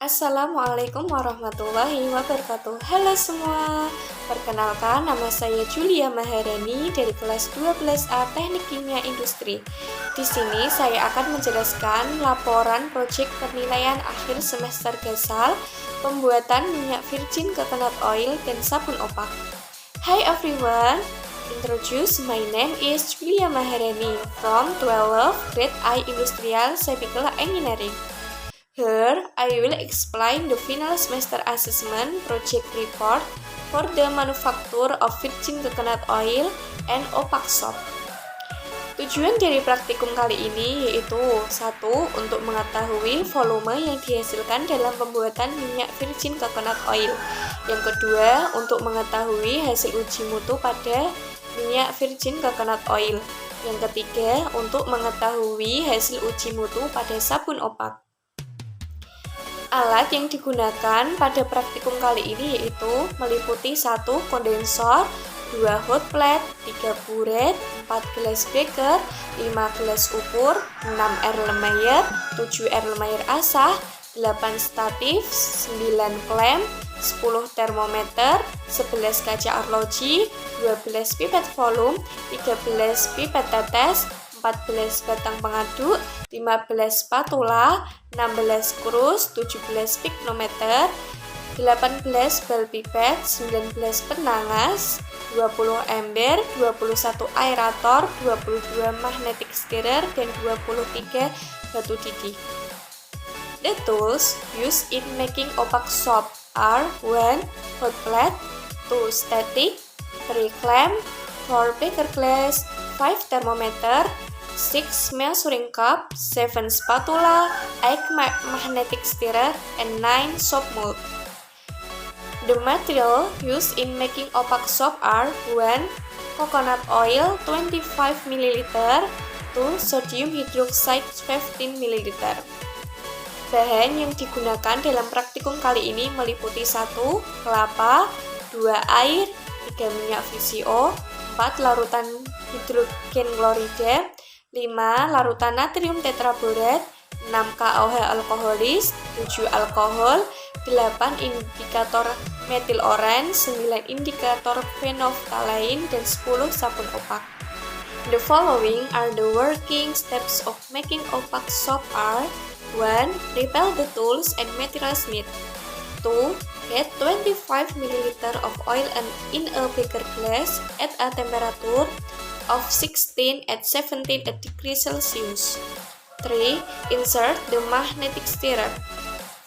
Assalamualaikum warahmatullahi wabarakatuh. Halo semua, perkenalkan nama saya Julia Maharani dari kelas 12A Teknik Kimia Industri. Di sini saya akan menjelaskan laporan proyek penilaian akhir semester GASAL pembuatan minyak virgin coconut oil dan sabun opak. Hi everyone, my name is Julia Maharani from 12th grade I Industrial Chemical Engineering. Here, I will explain the final semester assessment project report for the manufacture of virgin coconut oil and opak soap. Tujuan dari praktikum kali ini yaitu 1. Untuk mengetahui volume yang dihasilkan dalam pembuatan minyak virgin coconut oil. Yang kedua, untuk mengetahui hasil uji mutu pada minyak virgin coconut oil. Yang ketiga, untuk mengetahui hasil uji mutu pada sabun opak. Alat yang digunakan pada praktikum kali ini yaitu meliputi 1 kondensor, 2 hot plate, 3 buret, 4 gelas beker, 5 gelas ukur, 6 erlenmeyer, 7 erlenmeyer asah, 8 statif, 9 klem, 10 termometer, 11 kaca arloji, 12 pipet volume, 13 pipet tetes, 14 batang pengaduk, 15 spatula, 16 krus, 17 piknometer, 18 bal pipet, 19 penangas, 20 ember, 21 aerator, 22 magnetic stirrer, dan 23 batu didih. The tools used in making opak soap are 1 hot plate, 2 static, 3 clamp, 4 beaker glass, 5 thermometer, 6 measuring cup, 7 spatula, 8 magnetic stirrer, and 9 soap mold. The material used in making opak soap are 1 coconut oil 25 ml, 2 sodium hydroxide 15 ml. Bahan yang digunakan dalam praktikum kali ini meliputi 1 kelapa, 2 air, 3 minyak VCO, 4 larutan hidrogen klorida, 5 larutan natrium tetraborat, 6 KOH alkoholis, 7 alkohol, 8 indikator metil oren, 9 indikator phenolphthalein, dan 10 sabun opak. The following are the working steps of making opak soap are 1. Prepare the tools and materials needed. 2. Get 25 ml of oil in a beaker glass at a temperature of 16 at 17 degrees Celsius. 3. Insert the magnetic stirrer.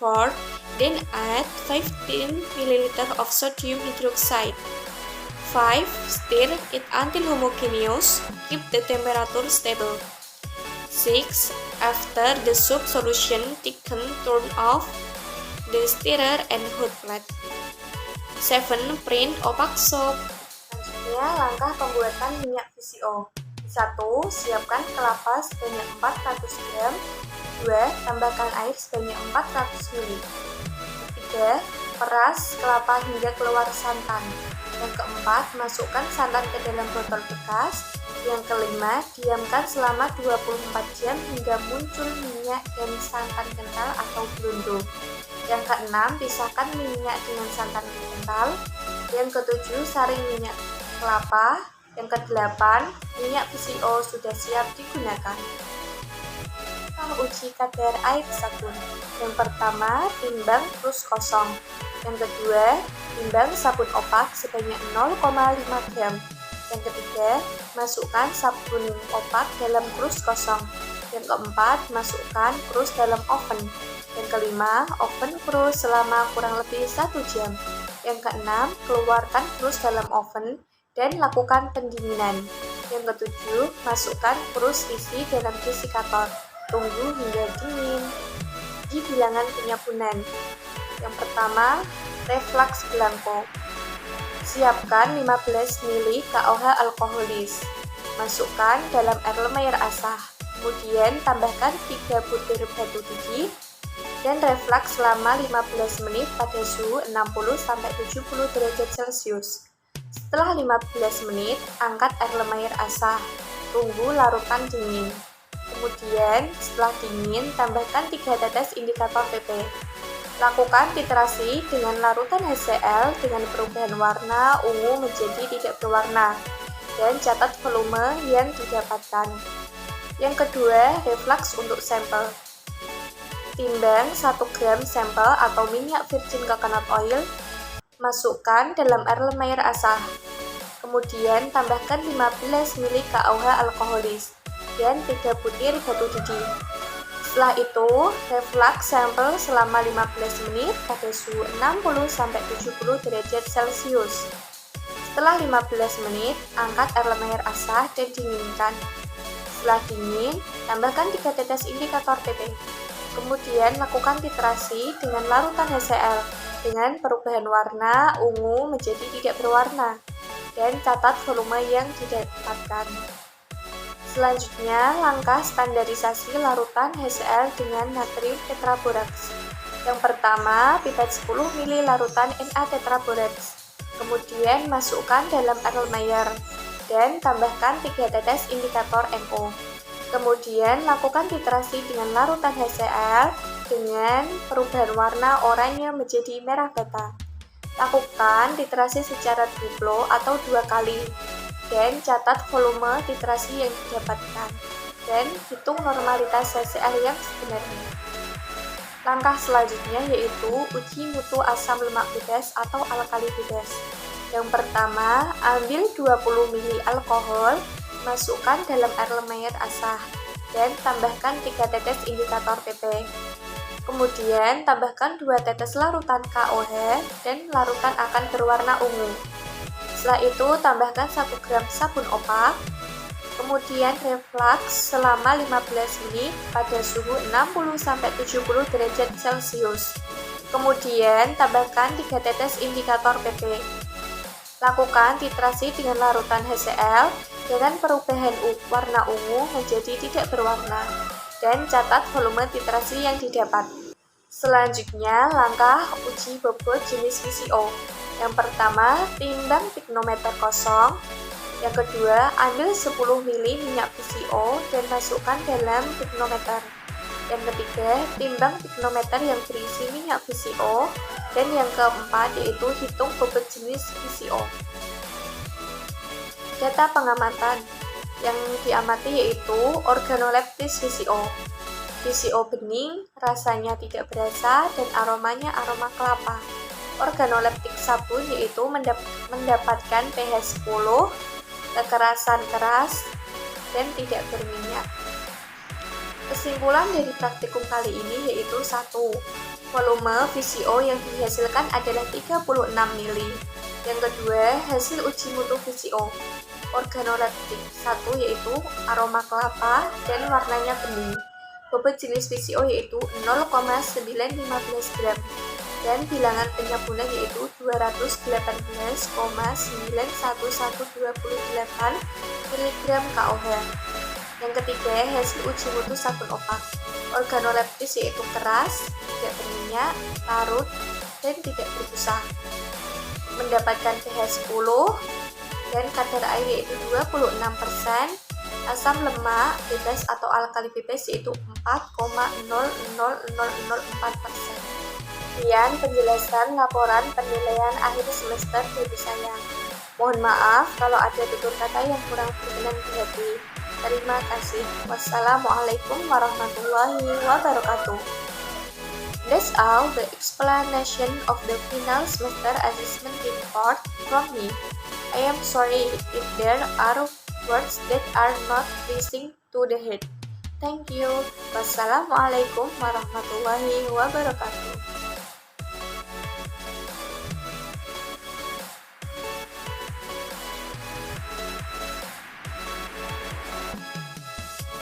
4. Then add 15 ml of sodium hydroxide. 5. Stir it until homogeneous. Keep the temperature stable. 6. After the soap solution thicken, turn off the stirrer and hot plate. 7. Print opak soap. Selanjutnya, langkah pembuatan minyak VCO. 1. Siapkan kelapa sebanyak 400 gram. 2. Tambahkan air sebanyak 400 ml. 3. Peras kelapa hingga keluar santan. Yang keempat, masukkan santan ke dalam botol bekas. Yang kelima, diamkan selama 24 jam hingga muncul minyak dan santan kental atau blondo. Yang keenam, pisahkan minyak dengan santan kental. Yang ketujuh, saring minyak kelapa. Yang kedelapan, minyak VCO sudah siap digunakan. Uji kadar air sabun. Yang pertama, timbang krus kosong. Yang kedua, timbang sabun opak sebanyak 0,5 gram. Yang ketiga, masukkan sabun opak dalam krus kosong. Yang keempat, masukkan krus dalam oven. Yang kelima, oven krus selama kurang lebih 1 jam. Yang keenam, keluarkan krus dalam oven dan lakukan pendinginan. Yang ketujuh, masukkan krus isi dalam desikator. Tunggu hingga dingin. Di bilangan penyabunan. Yang pertama, reflux blanco. Siapkan 15 ml KOH alkoholis. Masukkan dalam erlenmeyer asah. Kemudian tambahkan 3 butir batu didih dan reflux selama 15 menit pada suhu 60-70 derajat Celcius. Setelah 15 menit, angkat erlenmeyer asah. Tunggu larutan dingin. Kemudian, setelah dingin, tambahkan 3 tetes indikator PP. Lakukan titrasi dengan larutan HCl dengan perubahan warna ungu menjadi tidak berwarna dan catat volume yang didapatkan. Yang kedua, reflux untuk sampel. Timbang 1 gram sampel atau minyak virgin coconut oil, masukkan dalam air lembair asah. Kemudian tambahkan 15 ml KOH alkoholis dan 3 butir batu didih. Setelah itu, reflux sampel selama 15 menit pada suhu 60-70 derajat Celcius. Setelah 15 menit, angkat air lembair asah dan dinginkan. Setelah dingin, tambahkan 3 tetes indikator PP. Kemudian lakukan titrasi dengan larutan HCl dengan perubahan warna ungu menjadi tidak berwarna dan catat volume yang didapatkan. Selanjutnya, langkah standarisasi larutan HCl dengan natrium tetraboraks. Yang pertama, pipet 10 ml larutan Na tetraboraks. Kemudian masukkan dalam air lembair dan tambahkan 3 tetes indikator NO. Kemudian lakukan titrasi dengan larutan HCl dengan perubahan warna oranye menjadi merah bata. Lakukan titrasi secara duplo atau 2 kali dan catat volume titrasi yang didapatkan dan hitung normalitas HCl yang sebenarnya. Langkah selanjutnya yaitu uji mutu asam lemak bebas atau alkali bebas. Yang pertama, ambil 20 ml alkohol, masukkan dalam air lembair asah, dan tambahkan 3 tetes indikator PP. Kemudian, tambahkan 2 tetes larutan KOH, dan larutan akan berwarna ungu. Setelah itu, tambahkan 1 gram sabun opak. Kemudian, reflux selama 15 menit pada suhu 60-70 derajat Celcius. Kemudian, tambahkan 3 tetes indikator PP. Lakukan titrasi dengan larutan HCl dengan perubahan warna ungu menjadi tidak berwarna dan catat volume titrasi yang didapat. Selanjutnya, langkah uji bobot jenis VCO. Yang pertama, timbang pignometer kosong. Yang kedua, ambil 10 ml minyak VCO dan masukkan dalam pignometer. Yang ketiga, timbang pignometer yang berisi minyak VCO. Dan yang keempat yaitu hitung bobot jenis VCO. Data pengamatan yang diamati yaitu organoleptis VCO. VCO bening, rasanya tidak berasa dan aromanya aroma kelapa. Organoleptik sabun yaitu mendapatkan pH 10, kekerasan keras, dan tidak berminyak. Kesimpulan dari praktikum kali ini yaitu 1. Volume VCO yang dihasilkan adalah 36 ml. Yang kedua, hasil uji mutu VCO. Organoleptik 1 yaitu aroma kelapa dan warnanya bening. Bobot jenis VCO yaitu 0,915 gram. Dan bilangan penyabunan yaitu 219,91128 mg KOH. Yang ketiga, hasil uji mutu sabun opak. Organoleptis yaitu keras, tidak berminyak, larut, dan tidak berbusa. Mendapatkan pH 10 dan kadar air yaitu 26%, asam lemak bebas atau alkali bebas yaitu 4,00004%. Sekian penjelasan laporan penilaian akhir semester dari saya. Mohon maaf kalau ada tutur kata yang kurang berkenan di hati. Terima kasih. Wassalamualaikum warahmatullahi wabarakatuh. That's all the explanation of the final semester assessment report from me. I am sorry if there are words that are not pleasing to the head. Thank you. Wassalamualaikum warahmatullahi wabarakatuh.